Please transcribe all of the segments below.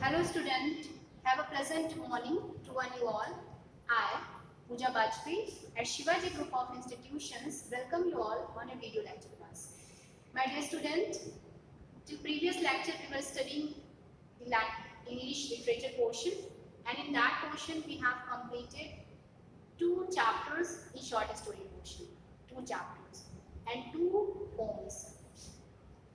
Hello student, have a pleasant morning to one you all. I, Pooja Bajpayee at Shivaji Group of Institutions welcome you all on a video lecture class. My dear student, till previous lecture we were studying the English literature portion, and in that portion we have completed 2 chapters in short story portion, 2 chapters and 2 poems.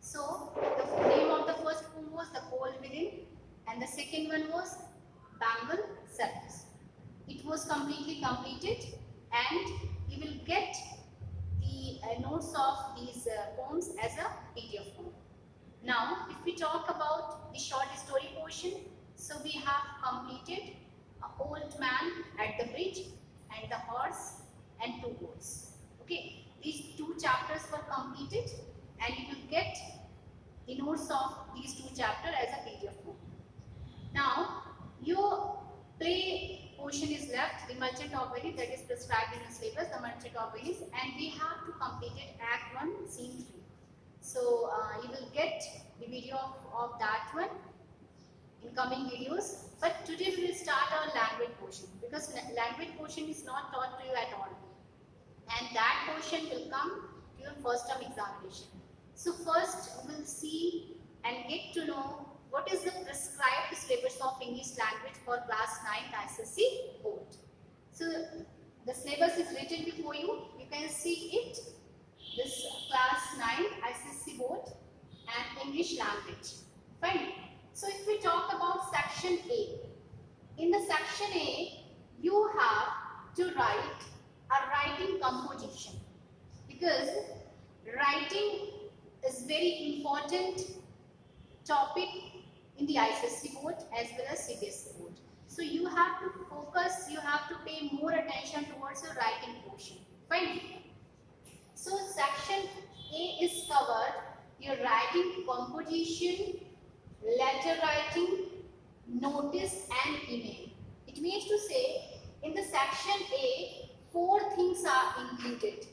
So the name of the first poem was The Cold Within and the second one was Bengal Circus. It was completely completed and you will get the notes of these poems as a PDF form. Now if we talk about the short story portion, so we have completed an old man at the bridge and the horse and 2 goats. Okay, these 2 chapters were completed and you will get the notes of these 2 chapters as a PDF form. Now, your play portion is left, the Merchant of Venice, that is prescribed in the syllabus, the Merchant of Venice, and we have to complete it Act 1, Scene 3. So, you will get the video of that one in coming videos. But today we will start our language portion because language portion is not taught to you at all. And that portion will come to your first term examination. So, first we will see and get to know what is the prescribed syllabus of English language for class 9 ICSE board. So the syllabus is written before you. You can see it. This class 9 ICSE board and English language. Fine. So if we talk about section A, in the section A, you have to write a writing composition because writing is very important topic in the ICSE board as well as CBSE board. So you have to focus, you have to pay more attention towards your writing portion. Fine. So section A is covered your writing composition, letter writing, notice and email. It means to say in the section A, 4 things are included.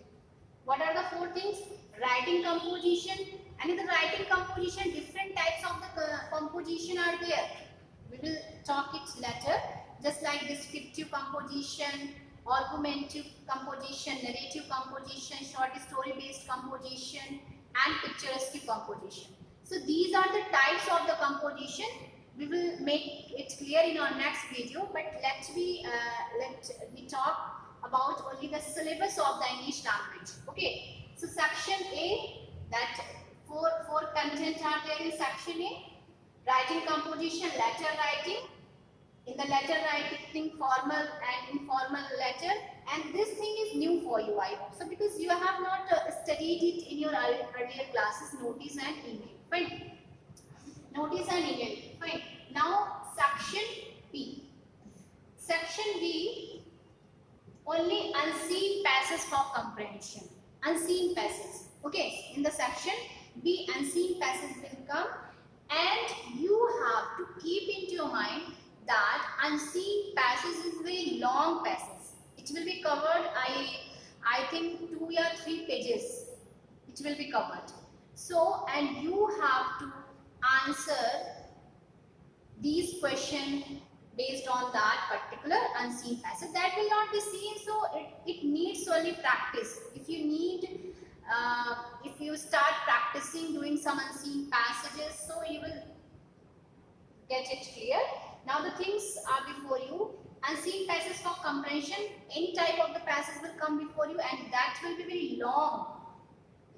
What are the 4 things? Writing composition, and in the writing composition different types of the composition are there. We will talk it later, just like descriptive composition, argumentative composition, narrative composition, short story based composition and picturesque composition. So these are the types of the composition. We will make it clear in our next video, but let me talk about only the syllabus of the English language. Okay. So section A, that four content are there in section A. Writing composition, letter writing. In the letter writing, formal and informal letter. And this thing is new for you, I hope. So because you have not studied it in your earlier classes, notice and email. Fine. Notice and email. Fine. Now section B. Section B, only unseen passages for comprehension. Unseen passages. Okay, in the section B, unseen passages will come, and you have to keep into your mind that unseen passage is very long passage. It will be covered, I think 2 or 3 pages. It will be covered. So, and you have to answer these questions based on that particular unseen passage. That will not be seen, so it needs only practice. If you start practicing doing some unseen passages, so you will get it clear. Now the things are before you. Unseen passages for comprehension, any type of the passage will come before you, and that will be very long.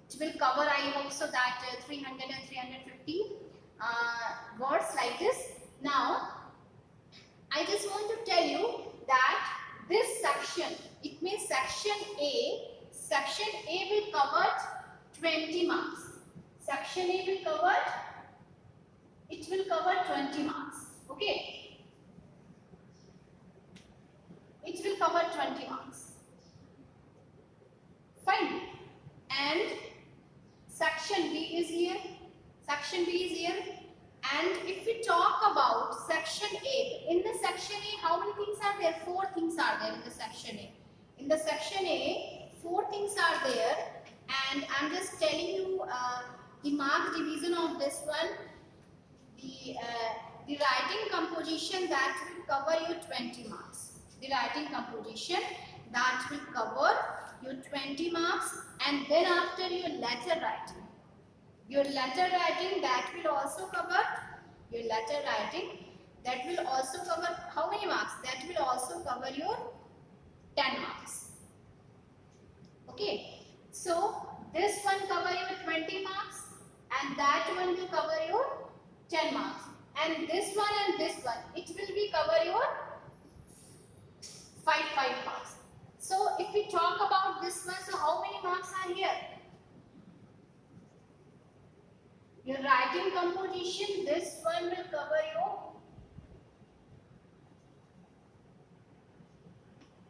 It will cover, I hope so, that 300 and 350 words like this. Now I just want to tell you that this section, it means section A will cover 20 marks. Section A will cover, it will cover 20 marks. Okay. It will cover 20 marks. Fine. And section B is here. Section B is here. And if we talk about section A, in the section A, how many things are there? 4 things are there in the section A. In the section A, 4 things are there, and I'm just telling you the mark division of this one. The the writing composition that will cover you 20 marks. The writing composition that will cover you 20 marks, and then after your letter writing. Your letter writing that will also cover your letter writing that will also cover how many marks? That will also cover your 10 marks. Okay, so this one cover your 20 marks and that one will cover your 10 marks, and this one and this one it will be cover your 5 marks. So if we talk about this one, so how many marks are here? Your writing composition, this one will cover your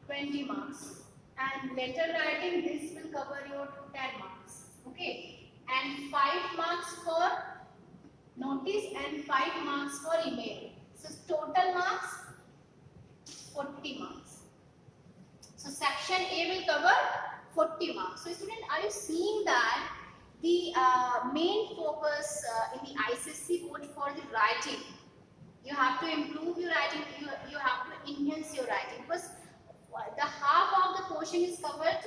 20 marks, and letter writing, this will cover your 10 marks. Okay, and 5 marks for notice and 5 marks for email. So total marks 40 marks. So section A will cover 40 marks. So student, are you seeing that the main focus in the ICSE board for the writing, you have to improve your writing, you have to enhance your writing, because the half of the portion is covered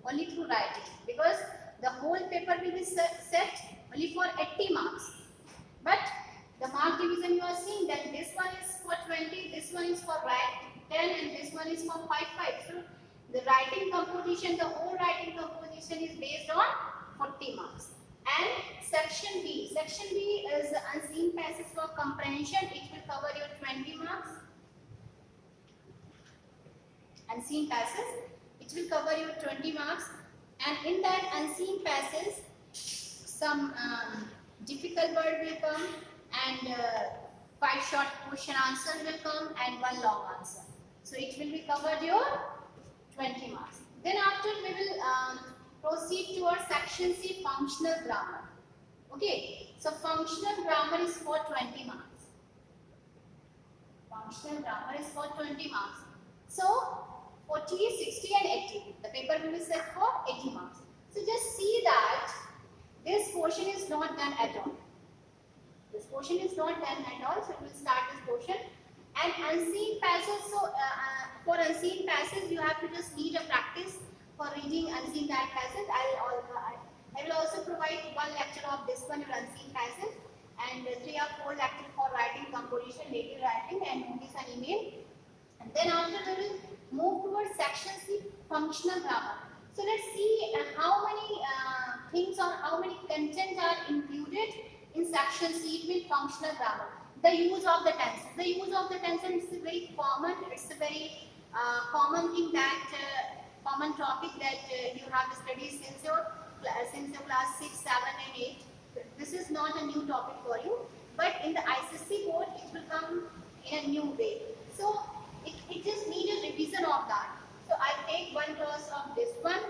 only through writing, because the whole paper will be set only for 80 marks. But the mark division, you are seeing that this one is for 20, this one is for 10, and this one is for 5. So the writing composition, the whole writing composition is based on 40 marks. And section B is unseen passage for comprehension. It will cover your 20 marks. Unseen passage, it will cover your 20 marks. And in that unseen passage, some difficult word will come, and 5 short question answers will come, and 1 long answer. So it will be covered your 20 marks. Then after we will proceed to our section C, functional grammar. Okay, so functional grammar is for 20 marks. Functional grammar is for 20 marks. So 40, 60 and 80. The paper will be set for 80 marks. So just see that this portion is not done at all. This portion is not done at all. So we will start this portion. And unseen passage, so for unseen passage you have to just need a practice for reading unseen that passage. I will also provide 1 lecture of this one, your unseen passage, and 3 or 4 lectures for writing composition, native writing, and notice and email. And then after we will move towards section C, functional grammar. So let's see how many things or how many contents are included in section C with functional grammar. The use of the tenses. The use of the tenses is very common. It's a very common thing that common topic that you have studied since your class 6, 7, and 8. This is not a new topic for you, but in the ICSE board it will come in a new way. So it just needs a revision of that. So I take 1 class of this one,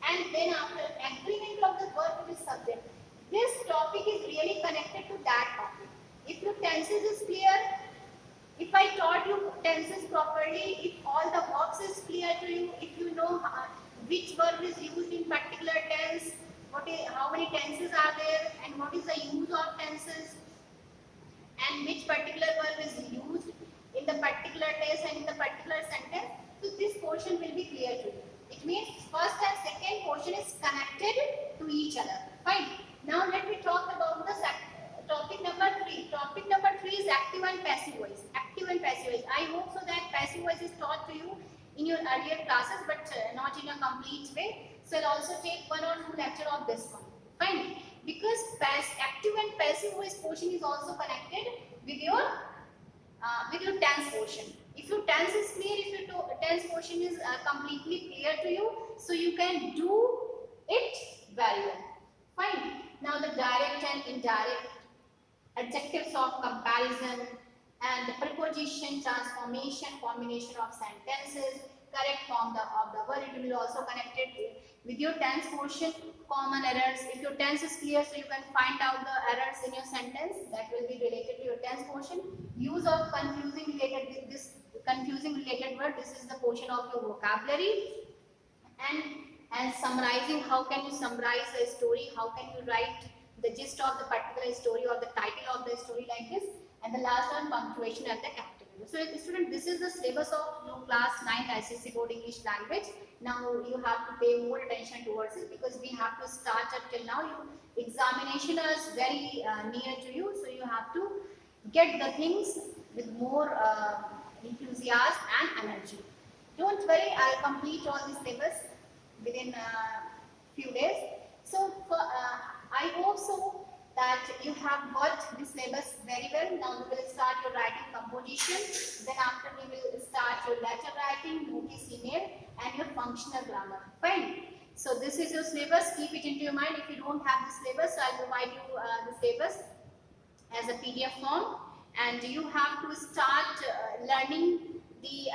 and then after agreement of the verb with subject. This topic is really connected to that topic. If your tenses is clear, if I taught you tenses properly, if all the verbs is clear to you, if you know which verb is used in particular tense, how many tenses are there, and what is the use of tenses, and which particular verb is used in the particular tense and in the particular sentence, so this portion will be clear to you. It means first and second portion is connected to each other. Fine. Now let me talk about the topic number 3. Topic number 3 is active and passive voice. Active and passive voice. I hope so that passive voice is taught to you in your earlier classes, but not in a complete way. So I'll also take 1 or 2 lecture of this one. Fine. Because active and passive voice portion is also connected with your tense portion. If your tense is clear, if your tense portion is completely clear to you, so you can do it very well. Fine. Now the direct and indirect, adjectives of comparison, and the preposition, transformation, combination of sentences, correct form of the word, it will also connected with your tense portion. Common errors, if your tense is clear, so you can find out the errors in your sentence that will be related to your tense portion. Use of confusing related word, this is the portion of your vocabulary. And summarizing, how can you summarize a story, how can you write the gist of the particular story or the title of the story like this. and the last one punctuation at the capital. So student, this is the syllabus of your class 9 ICSE Board English Language. Now you have to pay more attention towards it because we have to start up till now. Examination is very near to you, so you have to get the things with more enthusiasm and energy. Don't worry, I'll complete all the syllabus within few days. So I hope so that you have got this syllabus very well. Now we will start your writing composition. Then after we will start your letter writing, notice, email, and your functional grammar. Fine. So this is your syllabus. Keep it into your mind. If you don't have the syllabus, so I'll provide you the syllabus as a PDF form, and you have to start learning the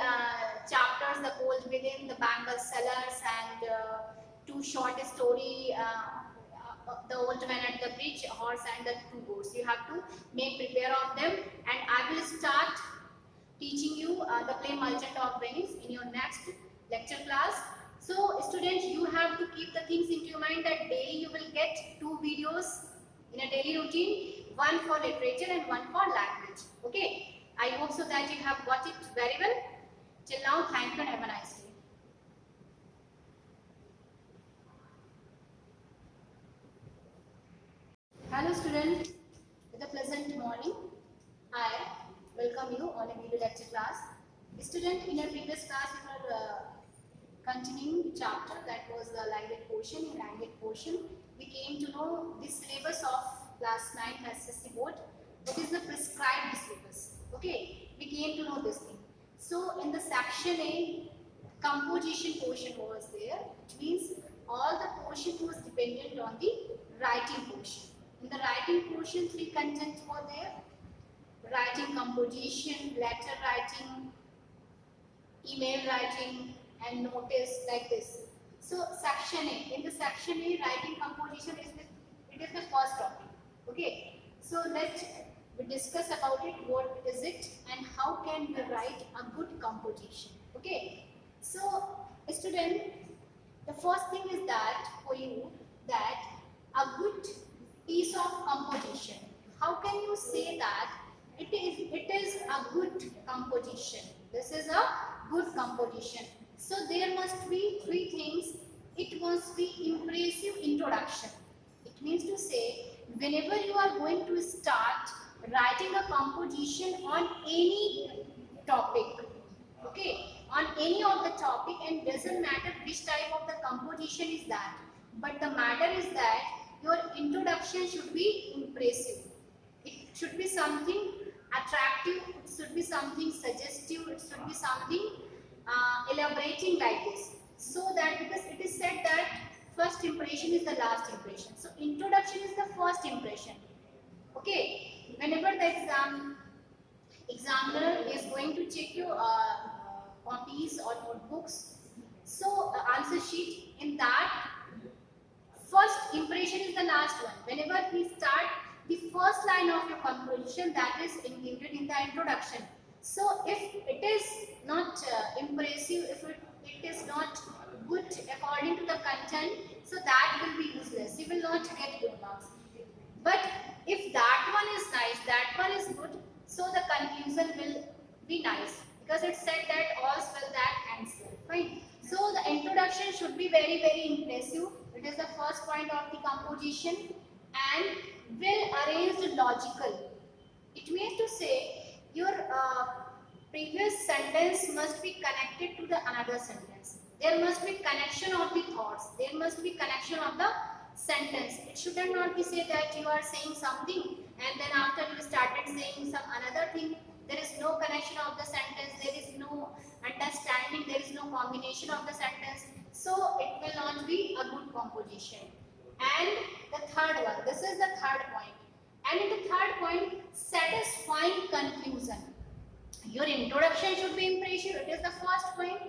chapters, the Cold Within, the Bangle Sellers, and two short story, the Old Man at the Bridge, Horse and the Two Goats. You have to make prepare of them, and I will start teaching you the play Merchant of Venice in your next lecture class. So students, you have to keep the things into your mind that daily you will get 2 videos in a daily routine, one for literature and one for language. Okay, I hope so that you have got it very well. Till now, thank you and have a nice day. Hello students, with a pleasant morning. I welcome you on a video lecture class. Student, in our previous class we were continuing the chapter that was the language portion. In language portion, we came to know the syllabus of class 9 ICSE Board. What is the prescribed syllabus? Okay, we came to know this thing. So in the section A, composition portion was there, which means all the portion was dependent on the writing portion. In the writing portion, 3 contents were there: writing composition, letter writing, email writing, and notice, like this. So section A, in the section A, writing composition is the first topic. Okay, so let's discuss about it. What is it and how can we write a good composition? Okay, so student, the first thing is that for you, that a good piece of composition, how can you say that it is a good composition? This is a good composition. So there must be 3 things. It must be impressive introduction. It means to say, whenever you are going to start writing a composition on any topic, okay, on any of the topic, and doesn't matter which type of the composition is that, but the matter is that your introduction should be impressive. It should be something attractive, it should be something suggestive, it should be something elaborating like this. So that, because it is said that first impression is the last impression. So introduction is the first impression. Okay, whenever the examiner is going to check your copies or notebooks, so answer sheet, in that first impression is the last one. Whenever we start, the first line of your composition, that is included in the introduction. So if it is not impressive, if it is not good according to the content, so that will be useless. You will not get good marks. But if that one is nice, that one is good, so the conclusion will be nice, because it said that all's well that ends well. Fine. So the introduction should be very, very impressive. It is the first point of the composition, and well arranged logical. It means to say your previous sentence must be connected to the another sentence. There must be connection of the thoughts. There must be connection of the sentence. It should not be said that you are saying something and then after you started saying some another thing. There is no connection of the sentence. There is no understanding. There is no combination of the sentence. So it will not be a good composition. And the third one, this is the third point. And in the third point, satisfying conclusion. Your introduction should be impressive. It is the first point.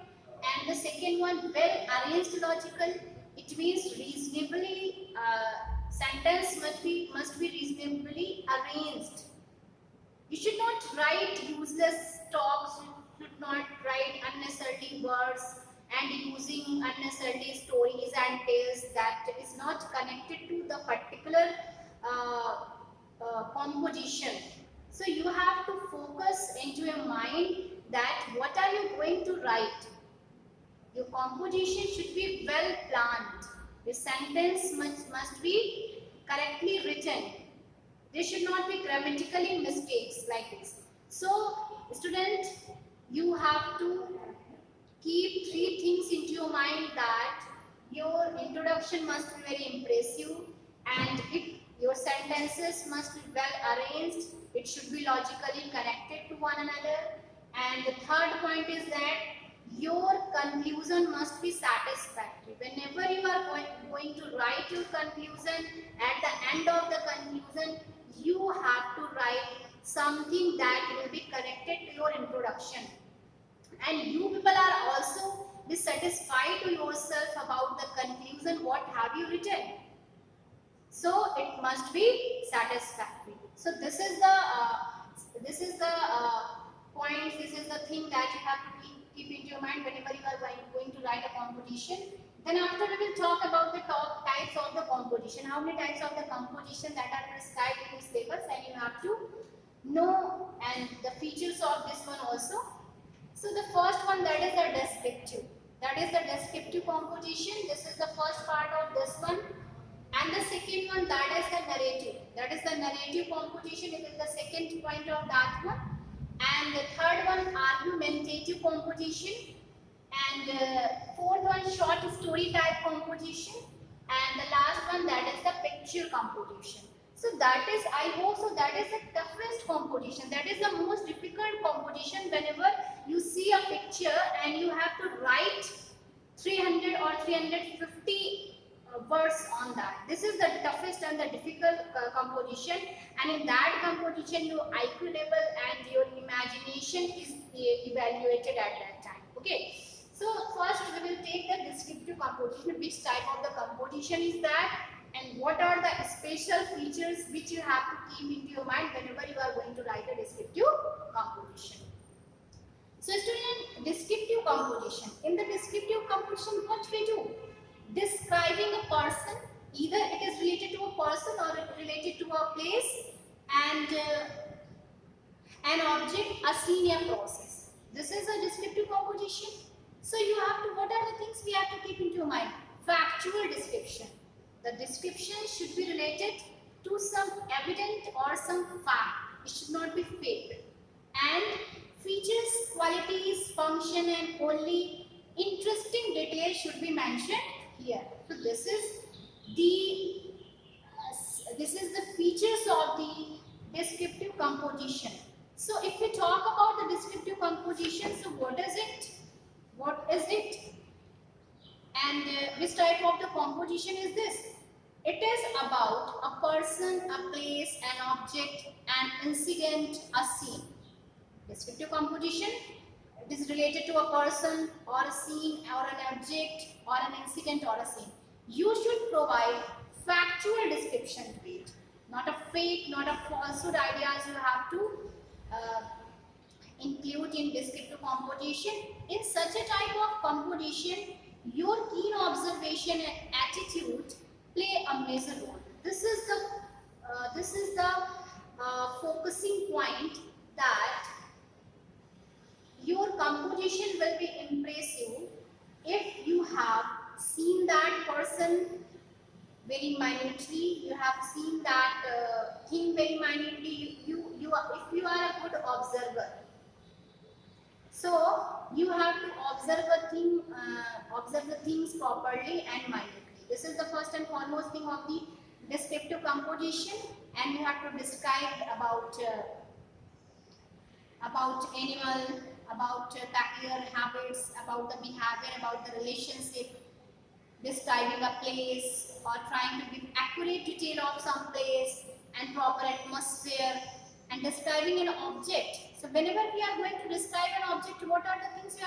And the second one, well arranged logical. It means reasonably sentence must be reasonably arranged. You should not write useless talks. You should not write unnecessary words and using unnecessary stories and tales that is not connected to the particular composition. So you have to focus into your mind that what are you going to write. Your composition should be well planned. Your sentence must be correctly written. There should not be grammatically mistakes like this. So, student, you have to keep three things into your mind that your introduction must be very impressive and your sentences must be well arranged. It should be logically connected to one another. And the third point is that your conclusion must be satisfactory. Whenever you are going to write your conclusion, at the end of the conclusion, you have to write something that will be connected to your introduction. And you people are also be satisfied to yourself about the conclusion, what have you written. So it must be satisfactory. So this is the point, this is the thing that you have to keep into your mind whenever you are going to write a composition. Then after we will talk about the top types of the composition. How many types of the composition that are prescribed in this syllabus, and you have to know and the features of this one also. So the first one, that is the descriptive. That is the descriptive composition. This is the first part of this one. And the second one, that is the narrative. That is the narrative composition. It is the second point of that one. And the third one, argumentative composition. And fourth one, short story type composition. And the last one, that is the picture composition. So that is, I hope so, that is the toughest composition. That is the most difficult composition. Whenever you see a picture and you have to write 300 or 350 words on that. This is the toughest and the difficult composition, and in that composition your IQ level and your imagination is evaluated at that time. Okay, so first we will take the descriptive composition. Which type of the composition is that, and what are the special features which you have to keep into your mind whenever you are going to write a descriptive composition. So student, descriptive composition. In the descriptive composition, what we do? Describing a person, either it is related to a person or related to a place, and an object, a scene, a process. This is a descriptive composition. So you have to, what are the things we have to keep into your mind? Factual description. The description should be related to some evident or some fact. It should not be fake. And features, qualities, function, and only interesting details should be mentioned here. So this is the features of the descriptive composition. So if we talk about the descriptive composition, so what is it? What is it? And which type of the composition is this? It is about a person, a place, an object, an incident, a scene. Descriptive composition, it is related to a person or a scene or an object or an incident or a scene. You should provide factual description to it. Not a fake, not a falsehood ideas you have to include in descriptive composition. In such a type of composition, your keen observation and attitude play a major role. This is the focusing point, that your composition will be impressive if you have seen that person very minutely, you have seen that thing very minutely. If you are a good observer, so you have to observe the things properly and minutely. This is the first and foremost thing of the descriptive composition, and you have to describe about animal, about peculiar habits, about the behavior, about the relationship, describing a place or trying to give accurate detail of some place and proper atmosphere, and describing an object. So whenever we are going to describe an object, what are the things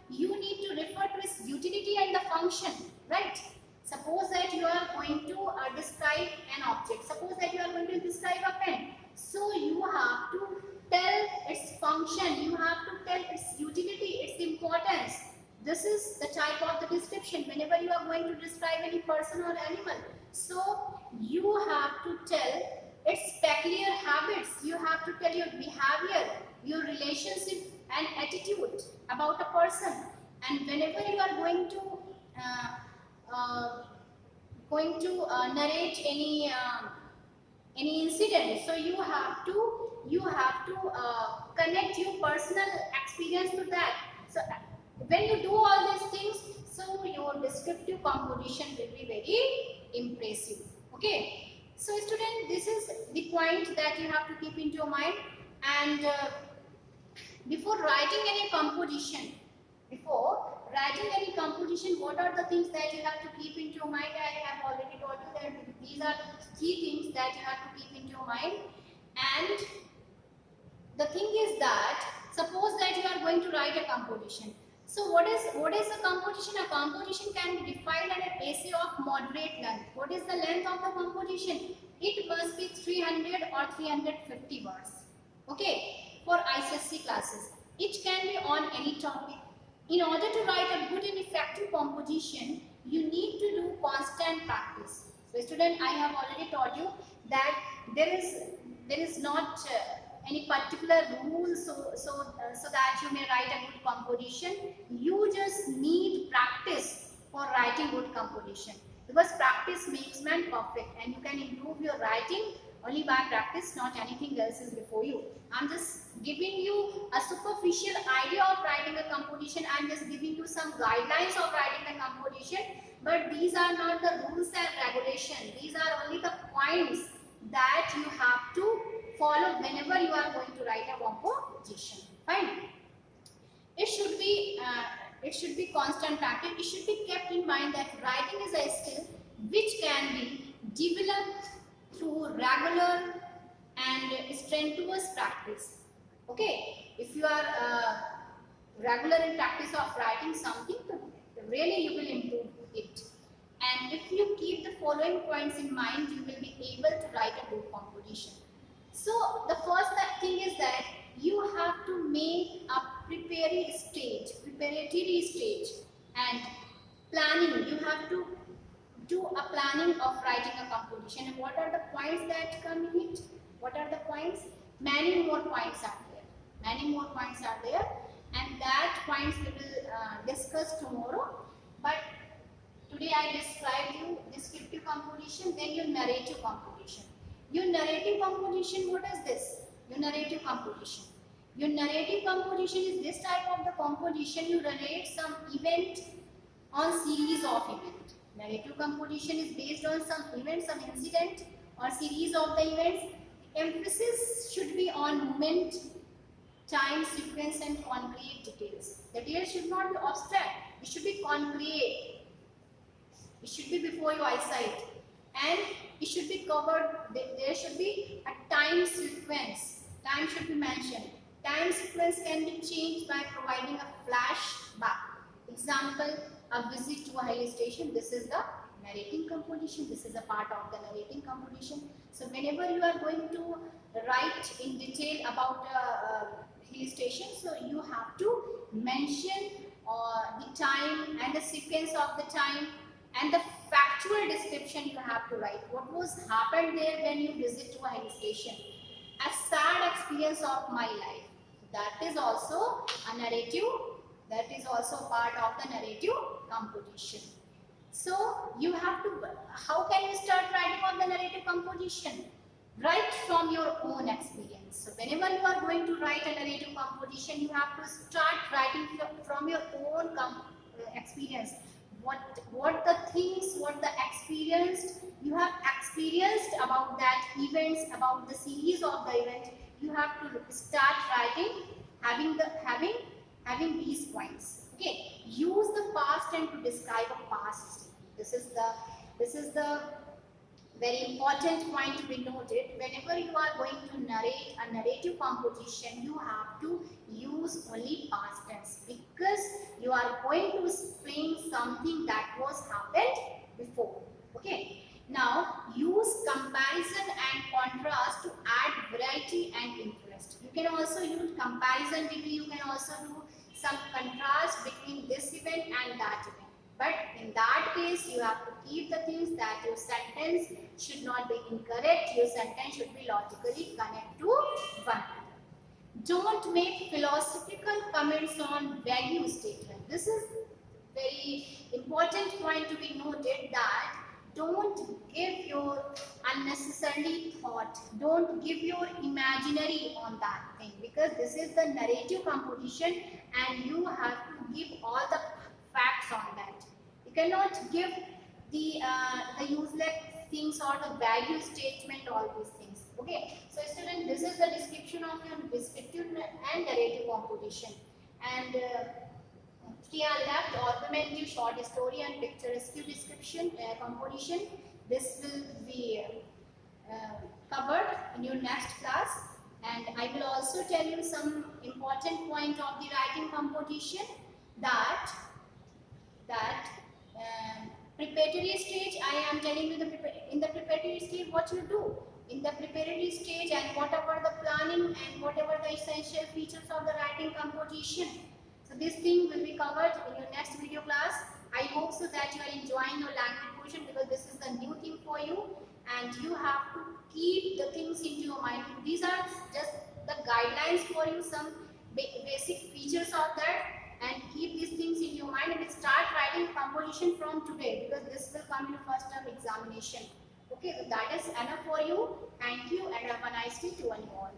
you need to refer to its utility and the function, right? Suppose that you are going to describe an object. Suppose that you are going to describe a pen. So you have to tell its function, you have to tell its utility, its importance. This is the type of the description whenever you are going to describe any person or animal. So you have to tell its peculiar habits, you have to tell your behavior, your relationship and attitude about a person. And whenever you are going to narrate any incident, so you have to connect your personal experience to that. So when you do all these things, so your descriptive composition will be very impressive. Okay, so student, this is the point that you have to keep into your mind. And before writing any composition, what are the things that you have to keep into your mind? I have already told you that these are the key things that you have to keep into your mind. And the thing is that suppose that you are going to write a composition. So what is a composition? A composition can be defined as an essay of moderate length. What is the length of the composition? It must be 300 or 350 words. Okay, for ICSE classes. It can be on any topic. In order to write a good and effective composition, you need to do constant practice. So student, I have already told you that there is not any particular rule so that you may write a good composition. You just need practice for writing good composition, because practice makes man perfect, and you can improve your writing only by practice, not anything else is before you. I'm just giving you a superficial idea of writing a composition. I'm just giving you some guidelines of writing a composition, but these are not the rules and regulations. These are only the points that you have to follow whenever you are going to write a composition. Fine. It should be constant practice. It should be kept in mind that writing is a skill which can be developed through regular and strenuous practice. Okay, if you are regular in practice of writing something, really you will improve it. And if you keep the following points in mind, you will be able to write a good composition. So the first thing is that you have to make a preparatory stage and planning. You have to do a planning of writing a composition. And what are the points that come in it? What are the points? Many more points are there. And that points we will discuss tomorrow. But today I described you descriptive composition, then your narrative composition. Your narrative composition, what is this? Your narrative composition. Your narrative composition is this type of the composition. You narrate some event on series of events. Narrative composition is based on some event, some incident or series of the events. Emphasis should be on moment, time, sequence and concrete details. The details should not be abstract. It should be concrete. It should be before your eyesight. And it should be covered. There should be a time sequence. Time should be mentioned. Time sequence can be changed by providing a flashback. Example, a visit to a hill station. This is the narrating composition. This is a part of the narrating composition. So whenever you are going to write in detail about a hill station, so you have to mention the time and the sequence of the time and the factual description you have to write. What was happened there when you visit to a hill station? A sad experience of my life. That is also a narrative. That is also part of the narrative composition. So you have to, how can you start writing on the narrative composition? Write from your own experience. So whenever you are going to write a narrative composition, you have to start writing from your own experience. What the things, what the experience you have experienced about that events, about the series of the event, you have to start writing having these points. Okay, use the past and to describe a past. This is the very important point to be noted. Whenever you are going to narrate a narrative composition, you have to use only past tense, because you are going to explain something that was happened before. Okay. Now use comparison and contrast to add variety and interest. You can also use comparison degree. You can also do some contrast between this event and that event. But in that case, you have to keep the things that your sentence should not be incorrect. Your sentence should be logically connect to one another. Don't make philosophical comments on value statement. This is very important point to be noted, that don't give your unnecessarily thought, don't give your imaginary on that thing, because this is the narrative composition and you have to give all the facts on that. You cannot give the useless things or the value statement, all these things. Okay, so student, this is the description of your descriptive and narrative composition. And here left, argumentative short story and picturesque description composition. This will be covered in your next class, and I will also tell you some important point of the writing composition, that preparatory stage. I am telling you in the preparatory stage what you do in the preparatory stage, and whatever the planning and whatever the essential features of the writing composition. So this thing will be covered in your next video class. I hope so that you are enjoying your language portion, because this is the new thing for you and you have to keep the things into your mind. These are just the guidelines for you, some basic features of that, and keep these things in your mind and start writing composition from today, because this will come in first term examination. Okay, so that is enough for you. Thank you and have a nice day to one you all.